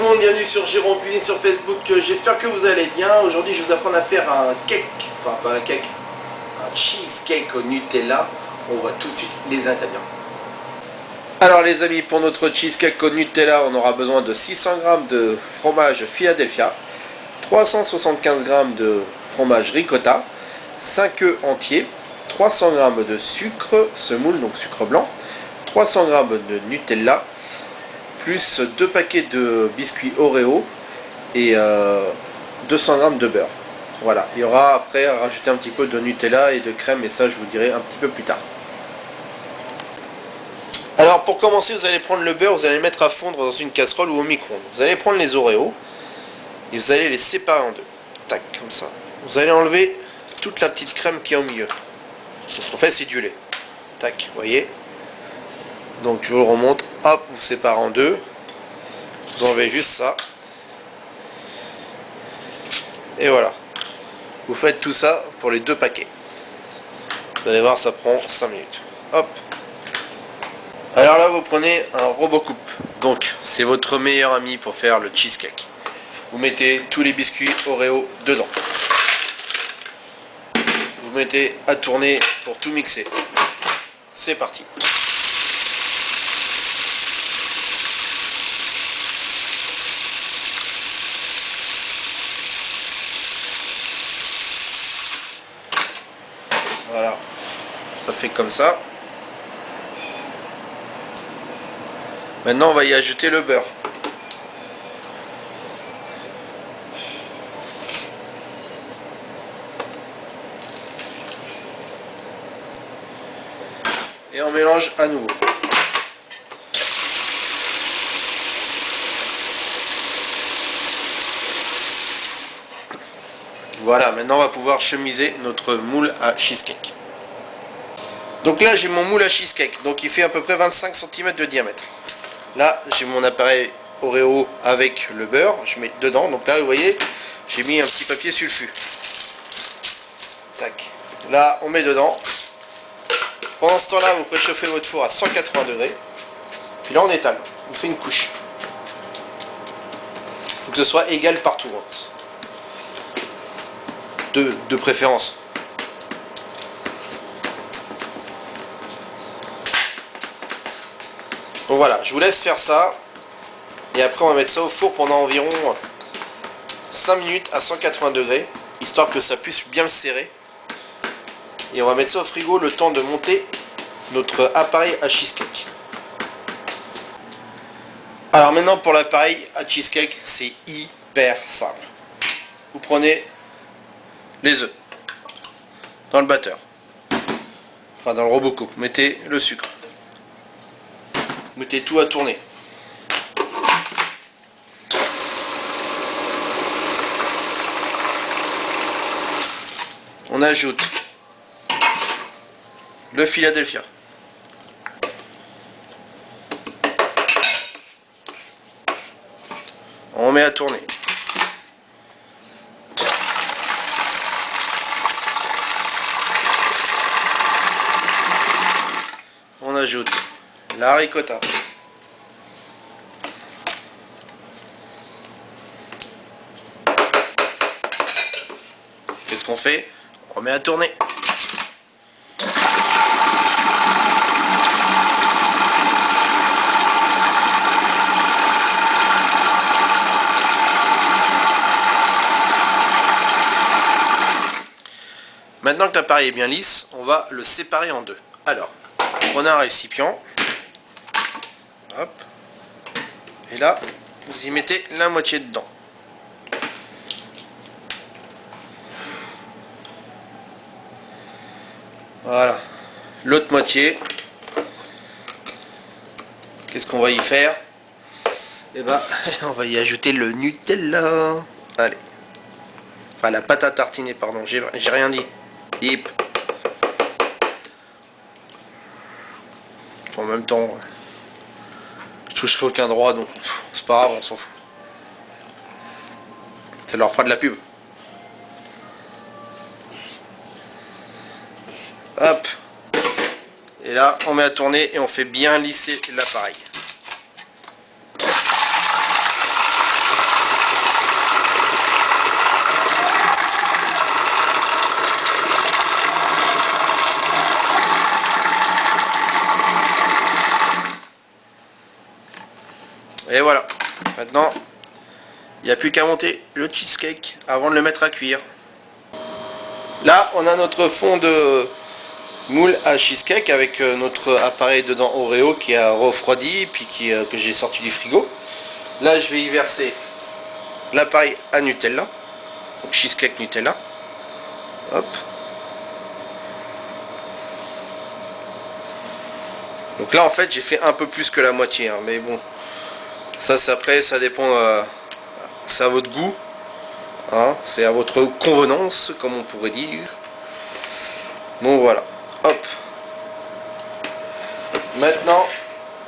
le monde, bienvenue sur Jérôme Cuisine sur Facebook, j'espère que vous allez bien. Aujourd'hui je vous apprends à faire un cake, enfin pas un cake, un cheesecake au Nutella. On voit tout de suite les ingrédients. Alors les amis, pour notre cheesecake au Nutella, on aura besoin de 600 g de fromage Philadelphia, 375 g de fromage ricotta, 5 œufs entiers, 300 g de sucre semoule, donc sucre blanc, 300 g de Nutella, plus 2 paquets de biscuits Oreo et 200 g de beurre. Voilà, il y aura après à rajouter un petit peu de Nutella et de crème, et ça je vous dirai un petit peu plus tard. Alors pour commencer, vous allez prendre le beurre, vous allez le mettre à fondre dans une casserole ou au micro-ondes. Vous allez prendre les Oreos et vous allez les séparer en deux. Tac, comme ça. Vous allez enlever toute la petite crème qui est au milieu. En fait c'est du lait. Tac, vous voyez. Donc je vous le remonte, hop, vous séparez en deux. Vous enlevez juste ça. Et voilà. Vous faites tout ça pour les deux paquets. Vous allez voir, ça prend 5 minutes. Hop. Alors là, vous prenez un robot coupe. Donc, c'est votre meilleur ami pour faire le cheesecake. Vous mettez tous les biscuits Oreo dedans. Vous mettez à tourner pour tout mixer. C'est parti. Voilà, ça fait comme ça. Maintenant on va y ajouter le beurre. Et on mélange à nouveau. Voilà, maintenant on va pouvoir chemiser notre moule à cheesecake. Donc là j'ai mon moule à cheesecake, donc il fait à peu près 25 cm de diamètre. Là j'ai mon appareil Oreo avec le beurre, je mets dedans, donc là vous voyez, j'ai mis un petit papier sulfu. Tac. Là on met dedans. Pendant ce temps là vous préchauffez votre four à 180 degrés. Puis là on étale, on fait une couche. Il faut que ce soit égal partout. De préférence. Donc voilà, je vous laisse faire ça. Et après on va mettre ça au four pendant environ 5 minutes à 180 degrés. Histoire que ça puisse bien le serrer. Et on va mettre ça au frigo le temps de monter notre appareil à cheesecake. Alors maintenant pour l'appareil à cheesecake, c'est hyper simple. Vous prenez les œufs dans le batteur, enfin dans le robot coupe, mettez le sucre, mettez tout à tourner. On ajoute le Philadelphia, on met à tourner. On ajoute la ricotta. Qu'est-ce qu'on fait? On remet à tourner. Maintenant que l'appareil est bien lisse, on va le séparer en deux. Alors, prenez un récipient, hop, et là, vous y mettez la moitié dedans. Voilà, l'autre moitié, qu'est-ce qu'on va y faire? Eh ben, on va y ajouter le Nutella. Allez, enfin la pâte à tartiner, pardon, j'ai rien dit. Hip. En même temps, je toucherai aucun droit, donc c'est pas grave, on s'en fout. Ça leur fera de la pub. Hop. Et là, on met à tourner et on fait bien lisser l'appareil. Et voilà. Maintenant, il n'y a plus qu'à monter le cheesecake avant de le mettre à cuire. Là, on a notre fond de moule à cheesecake avec notre appareil dedans Oreo qui a refroidi puis que j'ai sorti du frigo. Là, je vais y verser l'appareil à Nutella, donc cheesecake Nutella. Hop. Donc là, en fait, j'ai fait un peu plus que la moitié, hein, mais bon, ça, après, ça dépend, c'est à votre goût, hein, c'est à votre convenance, comme on pourrait dire. Donc voilà, hop. Maintenant,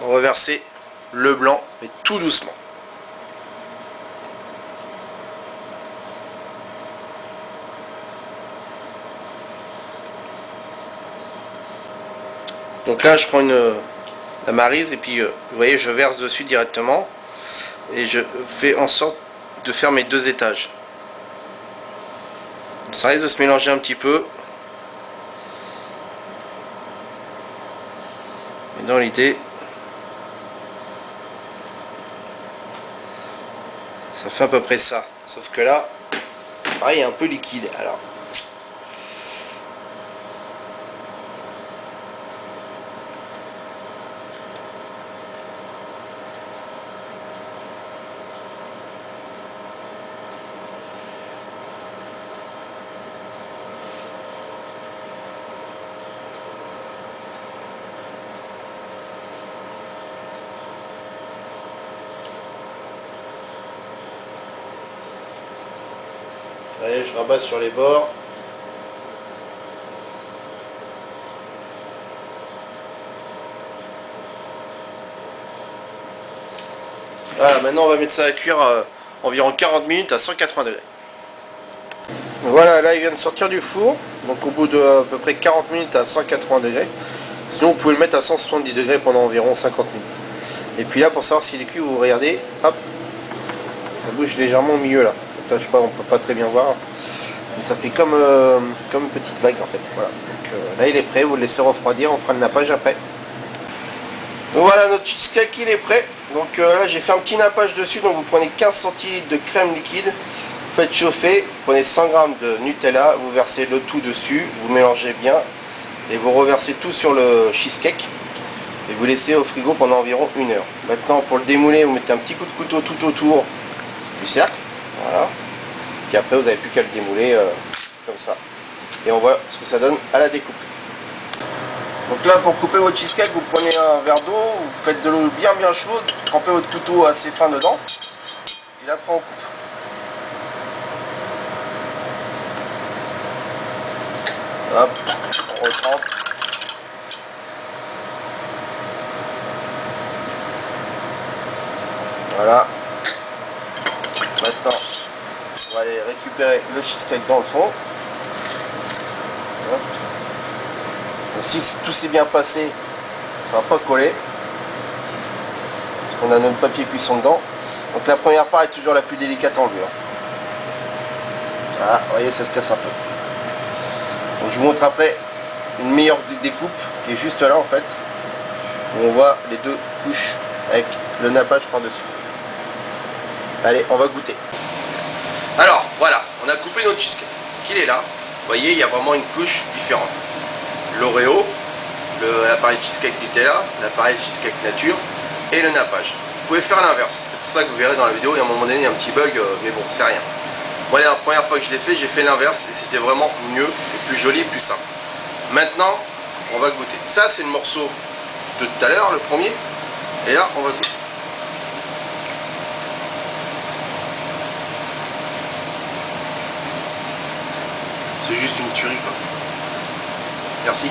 on va verser le blanc, mais tout doucement. Donc là, je prends la maryse et puis, vous voyez, je verse dessus directement. Et je fais en sorte de faire mes 2 étages. Ça risque de se mélanger un petit peu. Mais dans l'idée, ça fait à peu près ça. Sauf que là, pareil, il est un peu liquide. Alors, allez, je rabats sur les bords. Voilà, maintenant on va mettre ça à cuire environ 40 minutes à 180 degrés. Voilà, là il vient de sortir du four, donc au bout de à peu près 40 minutes à 180 degrés. Sinon vous pouvez le mettre à 170 degrés pendant environ 50 minutes. Et puis là, pour savoir s'il est cuit, vous regardez, hop, ça bouge légèrement au milieu là. Là je sais pas, on peut pas très bien voir. Mais ça fait comme une petite vague en fait. Voilà. Donc là il est prêt, vous le laissez refroidir, on fera le nappage après. Donc voilà, notre cheesecake il est prêt. Donc là j'ai fait un petit nappage dessus, donc vous prenez 15 centilitres de crème liquide, vous faites chauffer, vous prenez 100 g de Nutella, vous versez le tout dessus, vous mélangez bien et vous reversez tout sur le cheesecake et vous laissez au frigo pendant environ 1 heure. Maintenant pour le démouler, vous mettez un petit coup de couteau tout autour du cercle, voilà. Puis après vous n'avez plus qu'à le démouler comme ça. Et on voit ce que ça donne à la découpe. Donc là, pour couper votre cheesecake, vous prenez un verre d'eau, vous faites de l'eau bien chaude, trempez votre couteau assez fin dedans, et là après on coupe. Hop, on retrempe. Voilà. Maintenant, on va aller récupérer le cheesecake dans le fond. Hop. Donc si tout s'est bien passé, ça va pas coller. Parce qu'on a notre papier cuisson dedans. Donc la première part est toujours la plus délicate à enlever. Ah, vous voyez, ça se casse un peu. Donc je vous montre après une meilleure découpe qui est juste là en fait. Où on voit les 2 couches avec le nappage par-dessus. Allez, on va goûter. Alors, voilà, on a coupé notre cheesecake. Il est là. Vous voyez, il y a vraiment une couche différente. L'Oreo, l'appareil cheesecake Nutella, l'appareil cheesecake nature et le nappage. Vous pouvez faire l'inverse. C'est pour ça que vous verrez dans la vidéo, il y a un moment donné, il y a un petit bug, mais bon, c'est rien. Moi, la première fois que je l'ai fait, j'ai fait l'inverse et c'était vraiment mieux, et plus joli, plus simple. Maintenant, on va goûter. Ça, c'est le morceau de tout à l'heure, le premier. Et là, on va goûter. C'est juste une tuerie quoi. Merci.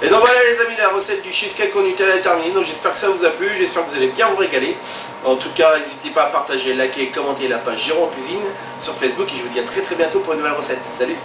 Et donc voilà les amis, la recette du cheesecake au Nutella est terminée. Donc j'espère que ça vous a plu, j'espère que vous allez bien vous régaler. En tout cas, n'hésitez pas à partager, liker, commenter la page Jérôme Cuisine sur Facebook. Et je vous dis à très bientôt pour une nouvelle recette. Salut!